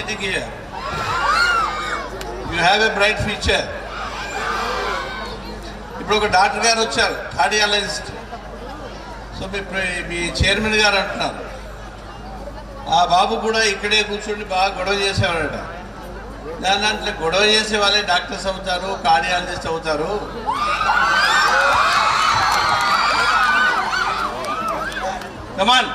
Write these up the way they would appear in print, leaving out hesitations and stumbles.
sitting here. You have a bright future. ఇప్పుడు ఒక doctor గారు వచ్చారు, కార్డియాలజిస్ట్. సో మీ చైర్మన్ గారు అంటున్నారు, ఆ బాబు కూడా ఇక్కడే కూర్చొని బాగా గొడవ చేసేవాడట. దాంట్లో గొడవ చేసే వాళ్ళే డాక్టర్స్ అవుతారు, కార్డియాలజిస్ట్ అవుతారు. కమాన్.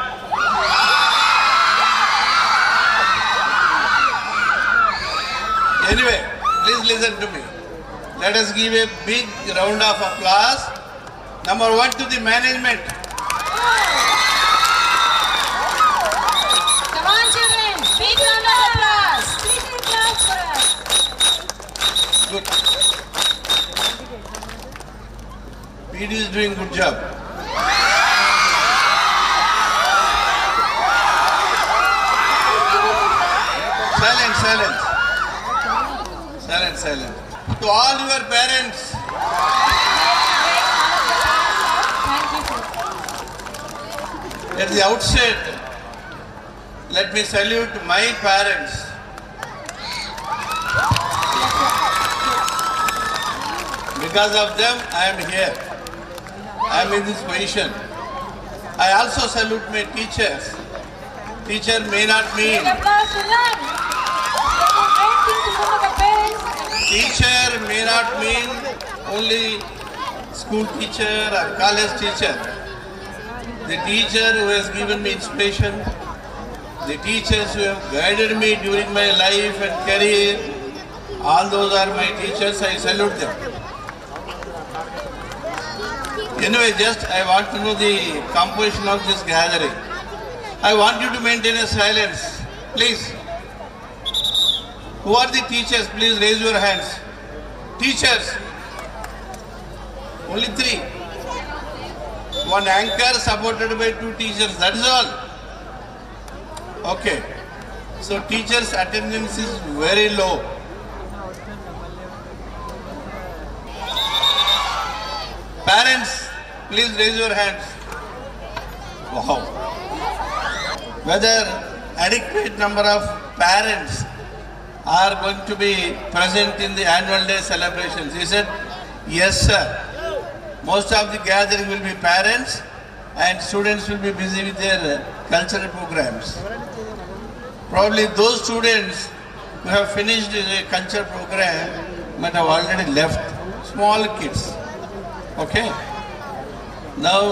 Anyway, please listen to me. Let us give a big round of applause. Number one to the management. Come on, children. Big round of applause. Please clap for us. Good. PD is doing good job. Silence, silence. Silence, silence. To all your parents. Thank you, sir. At the outset, let me salute my parents. Because of them, I am here. I am in this position. I also salute my teachers. Teacher may not mean. Big applause to them. Great thing to some of the parents. Teacher may not mean only school teacher or college teacher. The teacher who has given me inspiration, the teachers who have guided me during my life and career, all those are my teachers. I salute them. Anyway, just I want to know the composition of this gathering. I want you to maintain a silence, please. Who are the teachers? Please raise your hands. Teachers. Only 3. One anchor supported by 2 teachers. That is all. Okay. So teachers' attendance is very low. Parents, please raise your hands. Wow. Whether adequate number of parents are going to be present in the annual day celebrations? He said, yes sir. Most of the gathering will be parents and students will be busy with their cultural programs. Probably those students who have finished a culture program might have already left. Small kids. Okay. Now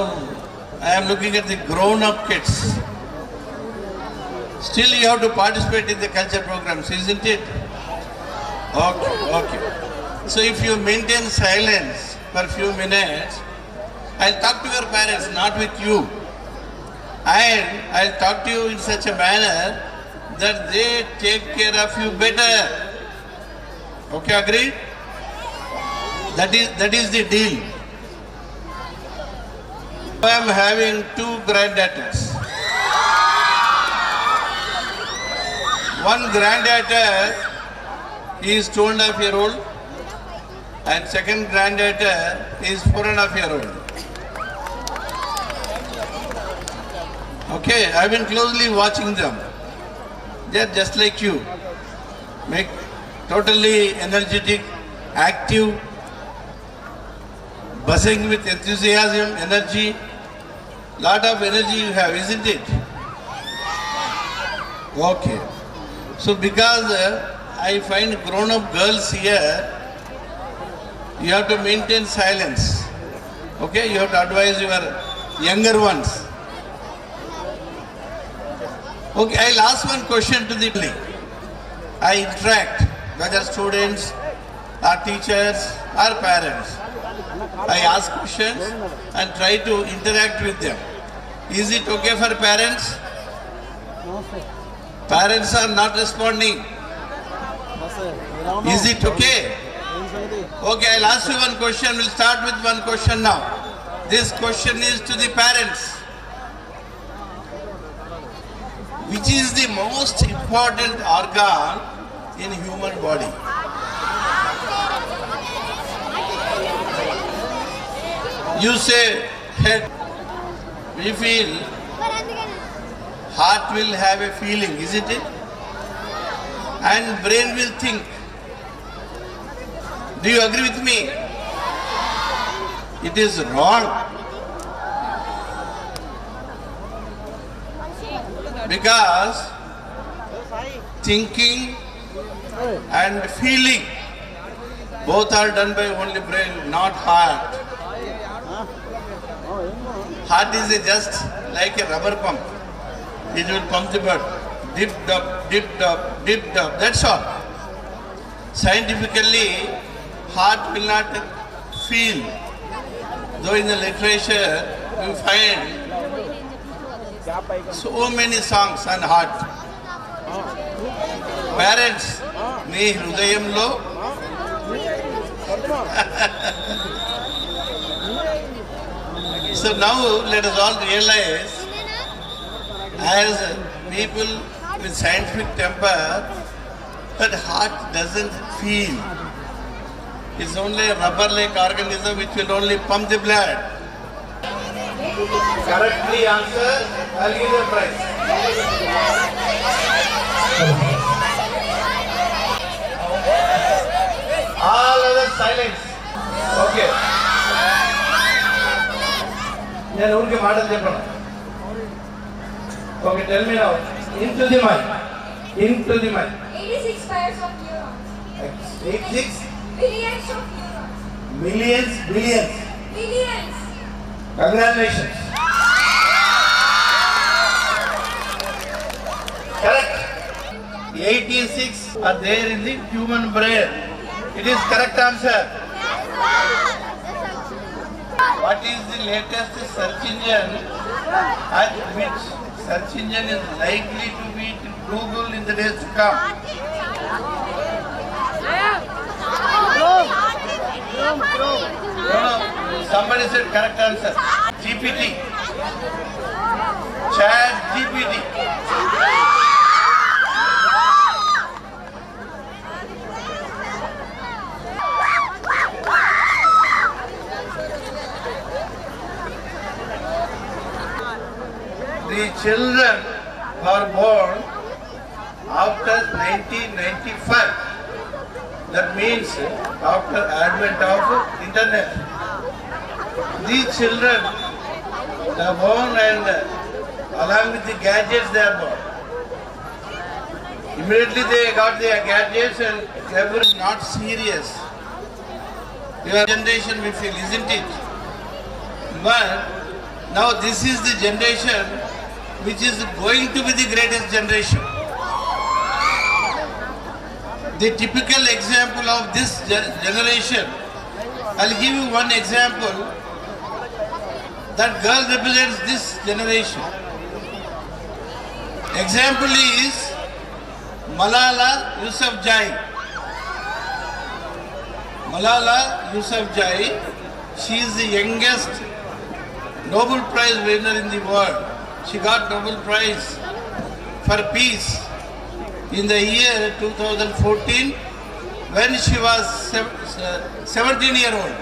I am looking at the grown-up kids. Still you have to participate in the culture programs, isn't it? Okay, okay. So if you maintain silence for a few minutes, I'll talk to your parents, not with you. And I'll talk to you in such a manner that they take care of you better. Okay, agreed? That is the deal. I am having 2 granddaughters. One granddaughter is 2.5-year-old and second granddaughter is 4.5-year-old. Okay, I've been closely watching them. They're just like you. Totally energetic, active, buzzing with enthusiasm, energy. Lot of energy you have, isn't it? Okay. So because I find grown-up girls here, you have to maintain silence. Okay, you have to advise your younger ones. Okay, I'll ask one question to the public. I interact, whether students or teachers or parents. I ask questions and try to interact with them. Is it okay for parents? Parents are not responding. Is it okay? Okay, I'll ask you one question. We'll start with one question now. This question is to the parents. Which is the most important organ in human body? You say head. We feel heart will have a feeling, isn't it? and brain will think. Do you agree with me? It is wrong. Because thinking and feeling both are done by only brain, not heart. Heart is just like a rubber pump. It will pump the blood. Dip, up, dip, up, dip, up. That's all. Scientifically, heart will not feel. Though in the literature, you find so many songs on heart. Parents, nee hrudayamlo. So now let us all realize, as people with scientific temper, that heart doesn't feel. It's only a rubber-like organism which will only pump the blood. Correctly answer, I'll give you a prize. All others silence. Okay. Okay, tell me now. Into the mic. Into the mic. 86 pairs of neurons. 86? Billions of neurons. Millions, billions. Billions. Congratulations. Correct. 86 are there in the human brain. It is correct answer. What is the latest search engine at which search engine is likely to beat Google in the days to come? No, somebody said correct answer. GPT. Chat GPT. The children are born after 1995. That means after advent of internet. These children are born and along with the gadgets they are born. Immediately they got their gadgets and they were not serious. Your generation we feel, isn't it? But now this is the generation which is going to be the greatest generation. The typical example of this generation, I'll give you one example. That girl represents this generation. Example is Malala Yousafzai. Malala Yousafzai, she is the youngest Nobel Prize winner in the world. She got Nobel Prize for peace in the year 2014 when she was 17-year-old.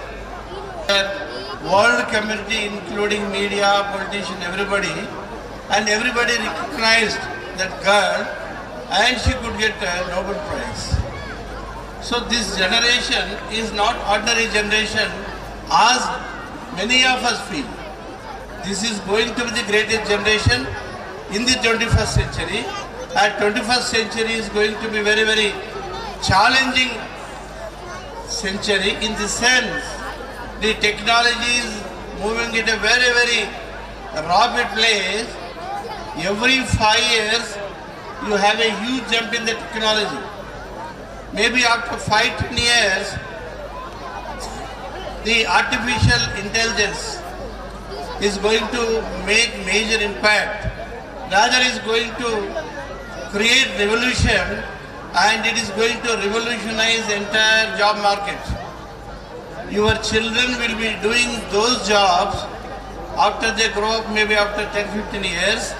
World community, including media, politicians, everybody, and everybody recognized that girl and she could get a Nobel Prize. So this generation is not ordinary generation as many of us feel. This is going to be the greatest generation in the 21st century. And 21st century is going to be very, very challenging century in the sense the technology is moving at a very, very rapid pace. Every 5 years you have a huge jump in the technology. Maybe after 5-10 years the artificial intelligence is going to make major impact. Rather is going to create revolution and it is going to revolutionize the entire job market. Your children will be doing those jobs after they grow up, maybe after 10-15 years.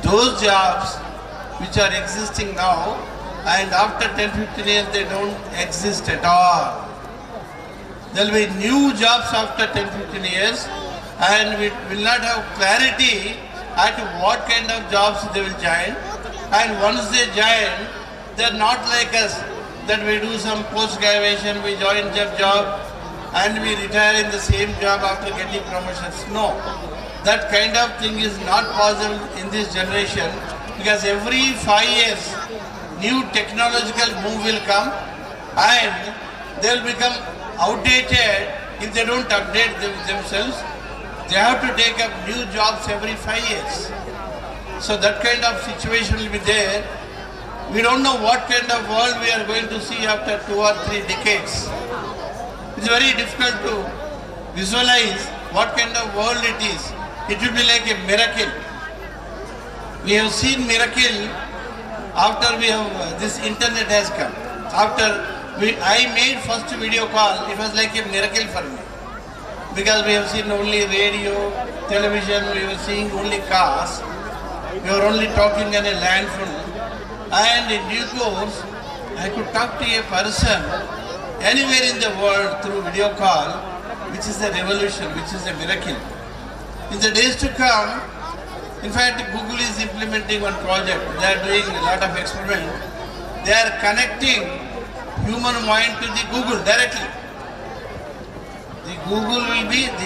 Those jobs which are existing now and after 10-15 years they don't exist at all. There will be new jobs after 10-15 years and we will not have clarity at what kind of jobs they will join, and once they join, They're not like us, that we do some post-graduation, we join job, and we retire in the same job after getting promotions. No, that kind of thing is not possible in this generation, because every 5 years, new technological boom will come, and they will become outdated if they don't update themselves. They have to take up new jobs every 5 years. So that kind of situation will be there. We don't know what kind of world we are going to see after 2 or 3 decades. It's very difficult to visualize what kind of world it is. It will be like a miracle. We have seen miracle after this internet has come. I made first video call, it was like a miracle for me. Because we have seen only radio, television, we were seeing only cars. We were only talking in a land phone. And in due course, I could talk to a person anywhere in the world through video call, which is a revolution, which is a miracle. In the days to come, in fact, Google is implementing one project. They are doing a lot of experiments. They are connecting human mind to the Google directly. The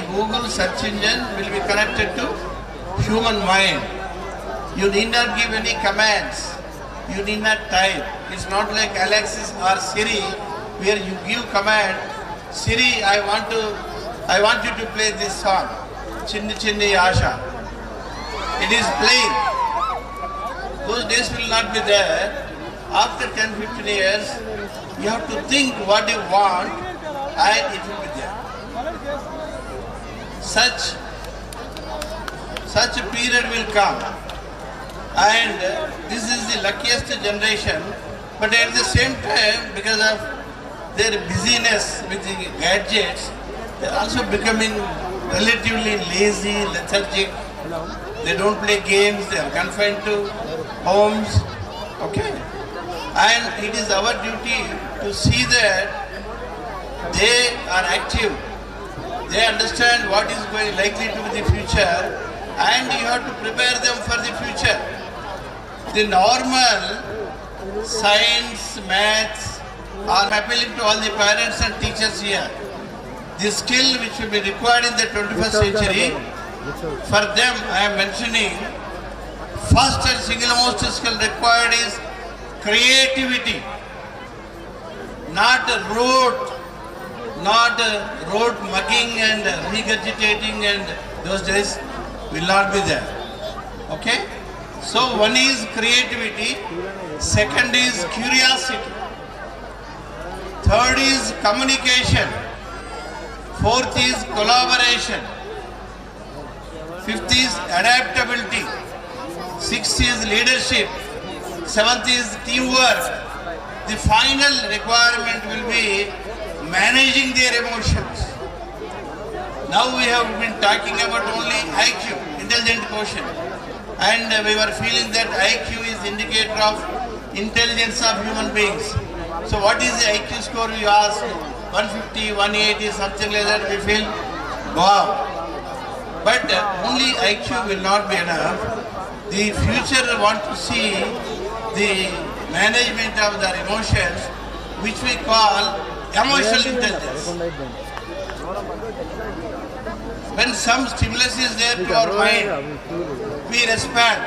Google search engine will be connected to human mind. You need not give any commands. You need not type. It's not like Alexa or Siri, where you give command, Siri, I want you to play this song, Chinni Chinni Asha. It is playing. Those days will not be there. After 10-15 years, you have to think what you want, and it will be there. Such a period will come, and this is the luckiest generation, but at the same time, because of their busyness with the gadgets, they are also becoming relatively lazy, lethargic. They don't play games, they are confined to homes, okay? And it is our duty to see that they are active. They understand what is likely to be the future, and you have to prepare them for the future. The normal science, maths are appealing to all the parents and teachers here. The skill which will be required in the 21st century, for them I am mentioning, first and single most skill required is creativity, not rote mugging and regurgitating, and those days will not be there. Okay? So one is creativity, second is curiosity, third is communication, fourth is collaboration, fifth is adaptability, sixth is leadership, seventh is teamwork. The final requirement will be managing their emotions. Now we have been talking about only IQ, intelligent quotient, and we were feeling that IQ is indicator of intelligence of human beings. So what is the IQ score, you ask? 150, 180, something like that, we feel, wow. But only IQ will not be enough. The future want to see the management of their emotions, which we call emotional intelligence. When some stimulus is there to our mind, we respond.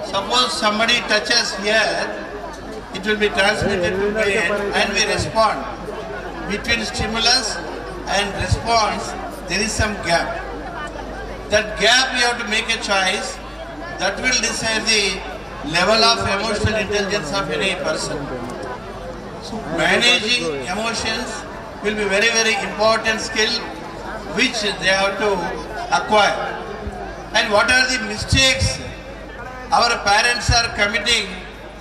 Suppose somebody touches here, it will be transmitted to brain and we respond. Between stimulus and response, there is some gap. That gap you have to make a choice that will decide the level of emotional intelligence of any person. So managing emotions will be very, very important skill which they have to acquire. And what are the mistakes our parents are committing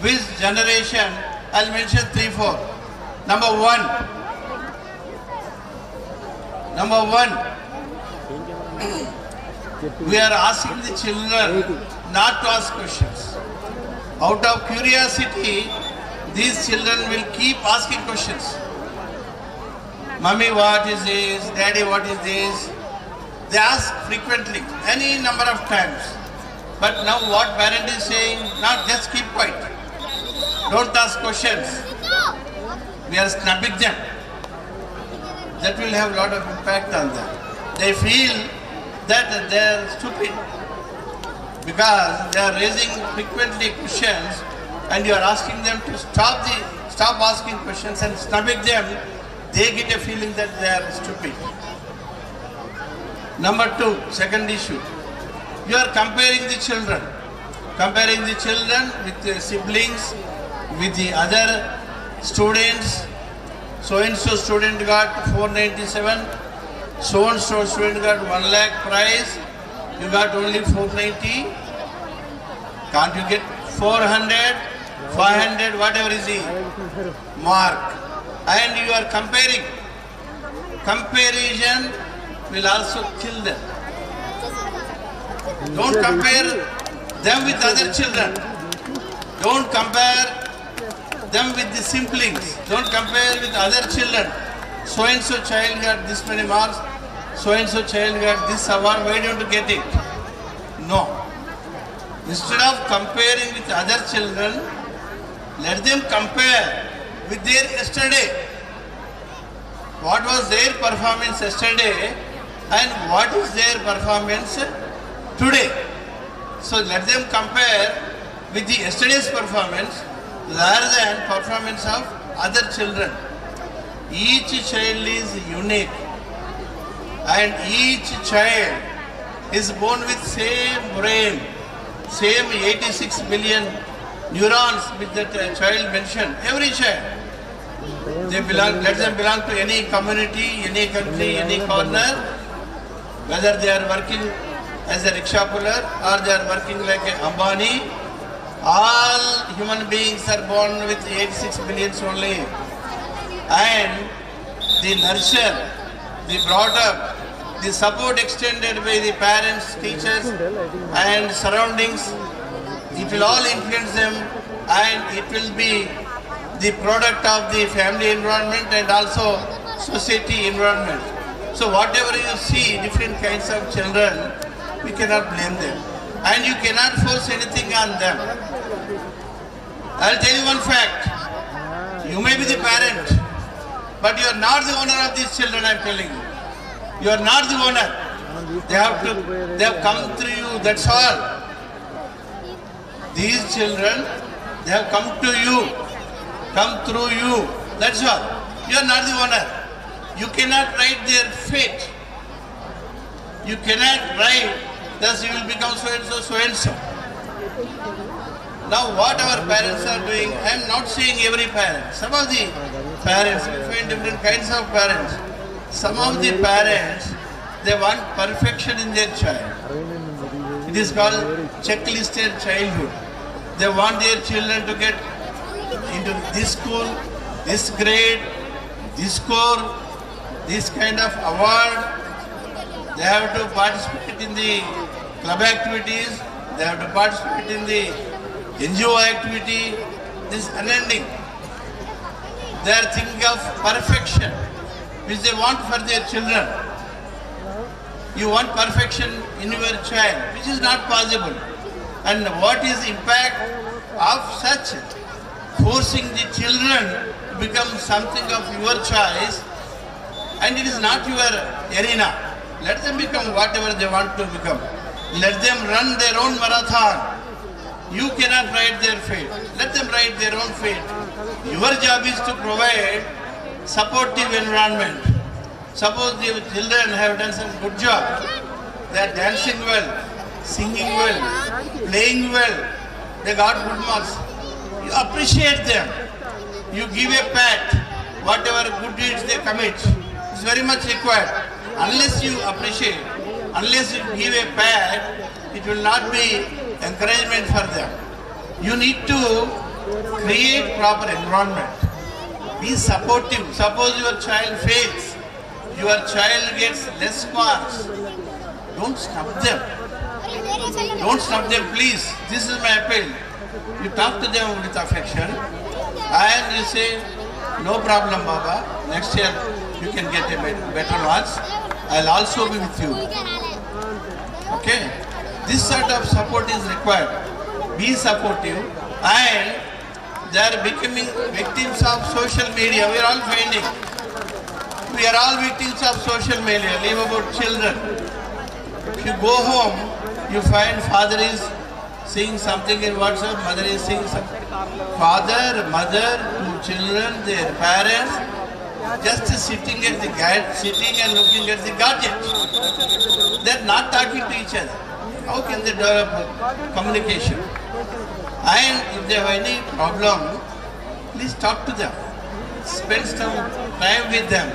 with generation? I'll mention 3-4. Number one, we are asking the children not to ask questions. Out of curiosity, these children will keep asking questions. Mommy, what is this? Daddy, what is this? They ask frequently, any number of times. But now what parent is saying, not just keep quiet. Don't ask questions. We are snubbing them. That will have a lot of impact on them. They feel that they are stupid because they are raising frequently questions and you are asking them to stop asking questions and snubbing them. They get a feeling that they are stupid. Number two, second issue. You are comparing the children. Comparing the children with the siblings, with the other students. So-and-so student got 497. So-and-so student got 1 lakh prize. You got only 490. Can't you get 400, 500, whatever is the mark? And you are comparing. Comparison will also kill them. Don't compare them with other children. Don't compare them with the siblings. Don't compare with other children. So-and-so child got this many marks. So-and-so child got this award. Why don't you get it? No. Instead of comparing with other children, let them compare with their yesterday. What was their performance yesterday and what is their performance today? So let them compare with the yesterday's performance rather than performance of other children. Each child is unique and each child is born with same brain, same 86 billion neurons which that child mentioned. Every child. They belong, let them belong to any community, any country, any corner, whether they are working as a rickshaw puller or they are working like a Ambani. All human beings are born with 86 billions only. And the nurture, the brought up, the support extended by the parents, teachers and surroundings, it will all influence them and it will be the product of the family environment and also society environment. So whatever you see, different kinds of children, we cannot blame them. And you cannot force anything on them. I'll tell you one fact. You may be the parent, but you are not the owner of these children, I'm telling you. You are not the owner. They have come through you, that's all. These children, they have come to you, come through you, that's all. You are not the owner. You cannot write their fate. You cannot write, thus you will become so-and-so, so-and-so. Now what our parents are doing, I am not saying every parent. Some of the parents, we find different kinds of parents. Some of the parents, they want perfection in their child. It is called checklisted childhood. They want their children to get into this school, this grade, this score, this kind of award. They have to participate in the club activities. They have to participate in the NGO activity. This unending. They are thinking of perfection, which they want for their children. You want perfection in your child, which is not possible. And what is the impact of such forcing the children to become something of your choice, and it is not your arena. Let them become whatever they want to become. Let them run their own marathon. You cannot write their fate. Let them write their own fate. Your job is to provide supportive environment. Suppose the children have done some good job. They are dancing well, singing well, playing well. They got good marks. You appreciate them. You give a pat. Whatever good deeds they commit is very much required. Unless you appreciate, unless you give a pat, it will not be encouragement for them. You need to create proper environment. Be supportive. Suppose your child fails, your child gets less marks. Don't snub them. Don't snub them, please. This is my appeal. You talk to them with affection and you say, no problem, Baba. Next year you can get a better marks. I'll also be with you. Okay? This sort of support is required. Be supportive and They are becoming victims of social media. We are all finding. We are all victims of social media. Leave about children. If you go home, you find father is seeing something in WhatsApp, mother is seeing something. Father, mother, two children, their parents, just sitting at the sitting and looking at the gadget. They are not talking to each other. How can they develop communication? And if they have any problem, please talk to them. Spend some time with them.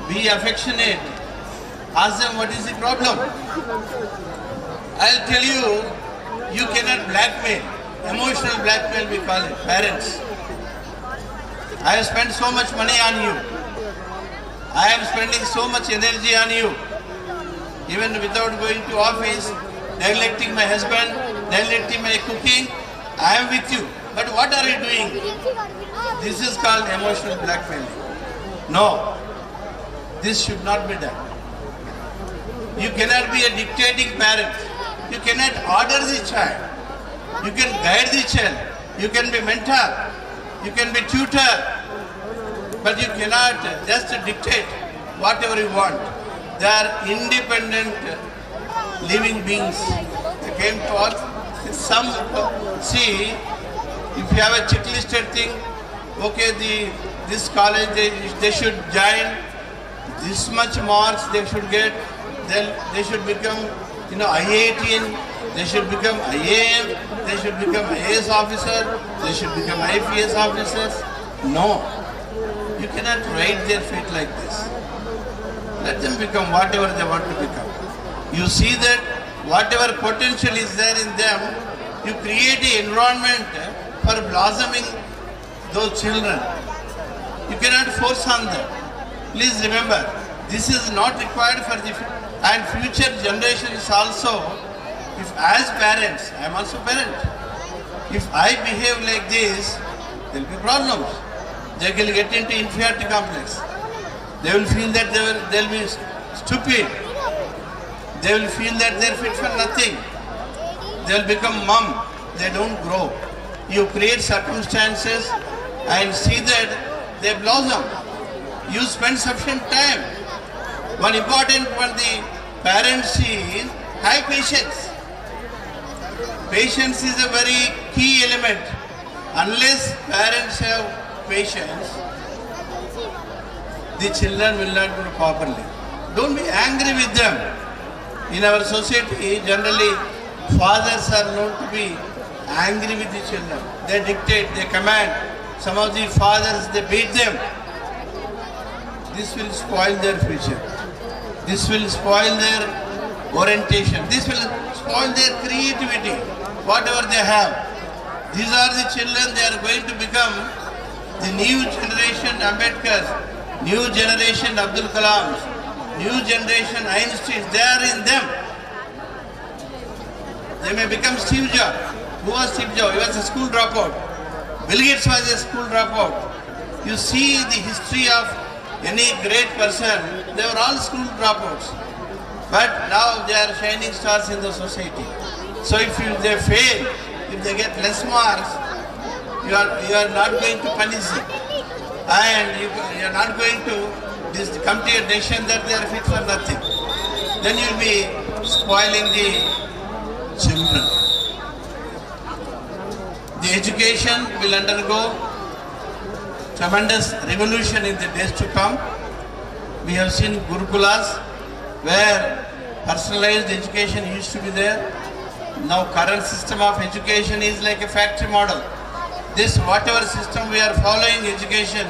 Be affectionate. Ask them what is the problem. I'll tell you, you cannot blackmail. Emotional blackmail we call it, parents. I have spent so much money on you. I am spending so much energy on you. Even without going to office, neglecting my husband, neglecting my cooking, I am with you. But what are you doing? This is called emotional blackmailing. No, this should not be done. You cannot be a dictating parent. You cannot order the child. You can guide the child. You can be mentor. You can be tutor. But you cannot just dictate whatever you want. They are independent living beings. They came to us. Some see, if you have a checklisted thing, okay, this college they should join, this much marks they should get, then they should become, IITian, they should become IAM, they should become IAS officer, they should become IPS officers. No, you cannot ride their feet like this. Let them become whatever they want to become. You see that whatever potential is there in them, you create an environment for blossoming those children. You cannot force on them. Please remember, this is not required for the and future generations also. If as parents, I am also parent. If I behave like this, there will be problems. They will get into inferiority complex. They will feel that they will be stupid. They will feel that they are fit for nothing. They will become mum. They don't grow. You create circumstances and see that they blossom. You spend sufficient time. One important one the parents is have patience. Patience is a very key element. Unless parents have patience, the children will not grow properly. Don't be angry with them. In our society, generally, fathers are known to be angry with the children. They dictate, they command. Some of the fathers, they beat them. This will spoil their future. This will spoil their orientation. This will spoil their creativity, whatever they have. These are the children, they are going to become the new generation Ambedkar, new generation Abdul Kalam, new generation Einstein. They are in them. They may become Steve Jobs. Who was Steve Jobs? He was a school dropout. Bill Gates was a school dropout. You see the history of any great person, they were all school dropouts. But now they are shining stars in the society. So if they fail, if they get less marks, you are not going to punish them. And you are not going to come to a decision that they are fit for nothing. Then you will be spoiling the children. The education will undergo tremendous revolution in the days to come. We have seen Gurukulas where personalized education used to be there. Now current system of education is like a factory model. This whatever system we are following education,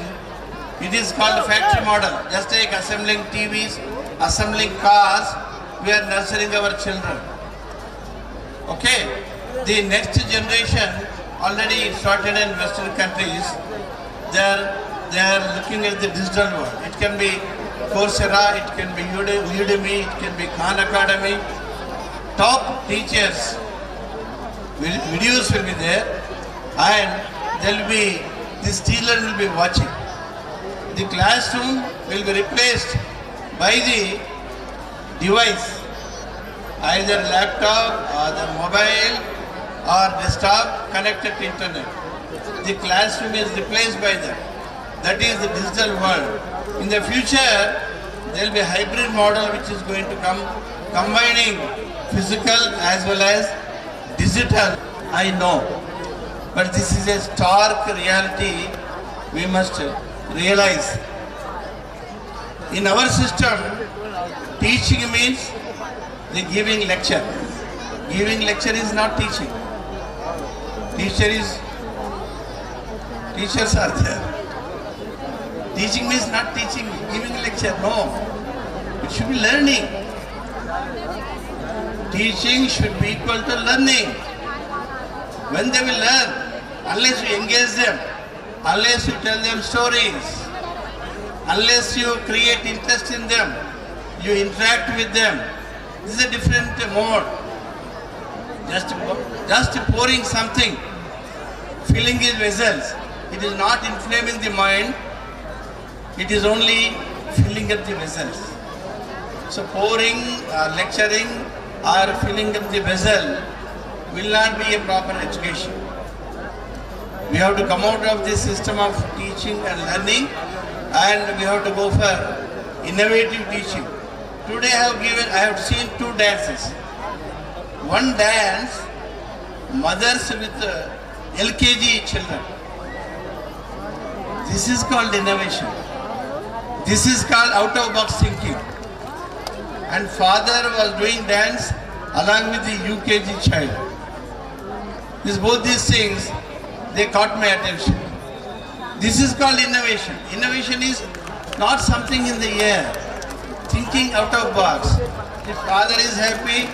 it is called factory model. Just like assembling TVs, assembling cars, we are nurturing our children. Okay, the next generation already started in Western countries. They are looking at the digital world. It can be Coursera, it can be Udemy, it can be Khan Academy. Top teachers, videos will be there, and there will be, these children will be watching. The classroom will be replaced by the device, either laptop or the mobile or desktop connected to internet. the classroom is replaced by that. That is the digital world. In the future, there will be a hybrid model which is going to come, combining physical as well as digital. I know, but this is a stark reality we must realize. In our system, teaching means the giving lecture. Giving lecture is not teaching. Teachers are there. Teaching means not teaching, giving lecture. No. It should be learning. Teaching should be equal to learning. When they will learn, unless you engage them, unless you tell them stories, unless you create interest in them, you interact with them. This is a different mode. Just pouring something, filling his vessels. It is not inflaming the mind. It is only filling up the vessels. So pouring, lecturing or filling up the vessel will not be a proper education. We have to come out of this system of teaching and learning, and we have to go for innovative teaching. Today I have seen two dances. One dance, mothers with LKG children. This is called innovation. This is called out-of-box thinking. And father was doing dance along with the UKG child. Both these things, they caught my attention. This is called innovation. Innovation is not something in the air. Thinking out of box. If father is happy,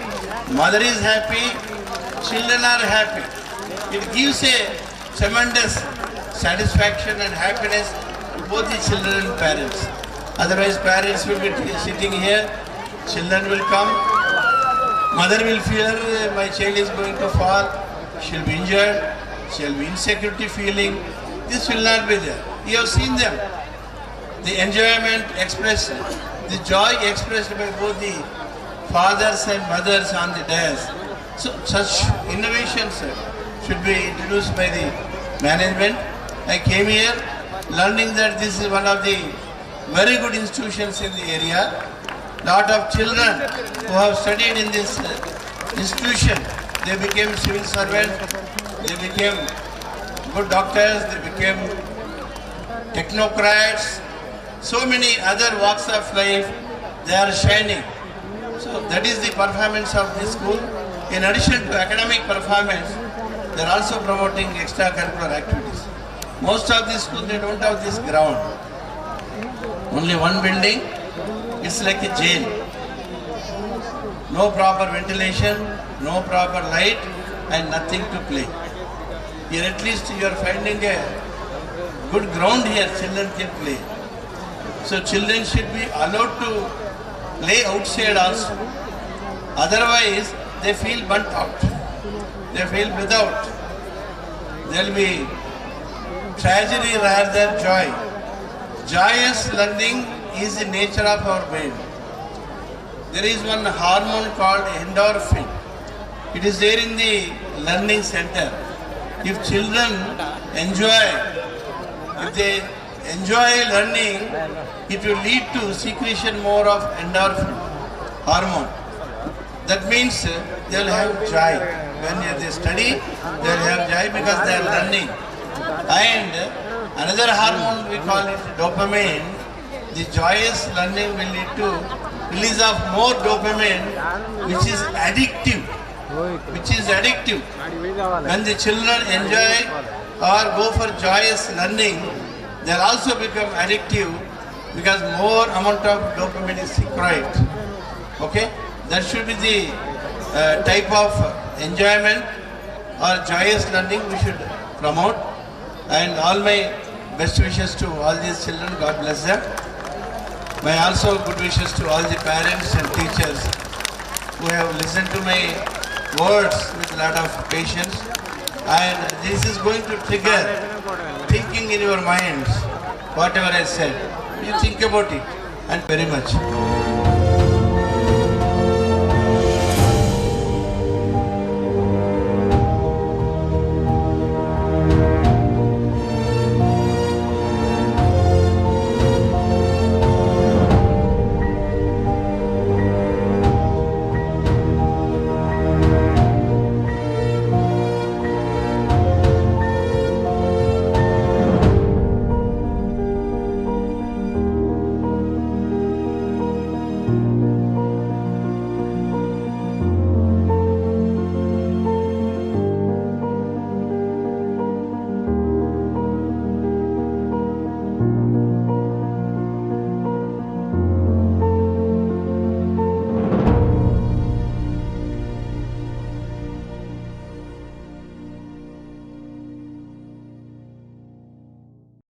mother is happy, children are happy. It gives a tremendous satisfaction and happiness to both the children and parents. Otherwise, parents will be sitting here, children will come, mother will fear my child is going to fall, she'll be injured, she'll be insecurity feeling. This will not be there. You have seen them. The enjoyment expressed, the joy expressed by both the fathers and mothers on the dais. So such innovations should be introduced by the management. I came here learning that this is one of the very good institutions in the area. Lot of children who have studied in this institution, they became civil servants, they became good doctors, they became technocrats, so many other walks of life, they are shining. So that is the performance of this school. In addition to academic performance, they are also promoting extracurricular activities. Most of these schools, they don't have this ground. Only one building, it's like a jail. No proper ventilation, no proper light, and nothing to play. Here at least you are finding a good ground here, children can play. So children should be allowed to play outside also. Otherwise, they feel burnt out. They feel without. There will be tragedy rather than joy. Joyous learning is the nature of our brain. There is one hormone called endorphin. It is there in the learning center. If children enjoy learning, it will lead to secretion more of endorphin hormone. That means they will have joy. When they study, they will have joy because they are learning. And another hormone, we call it dopamine. The joyous learning will lead to release of more dopamine, which is addictive. When the children enjoy or go for joyous learning, they will also become addictive because more amount of dopamine is secreted. Okay? That should be the type of enjoyment or joyous learning we should promote. And all my best wishes to all these children. God bless them. My also good wishes to all the parents and teachers who have listened to my words with a lot of patience. And this is going to trigger thinking in your minds, whatever I said. You think about it. And very much.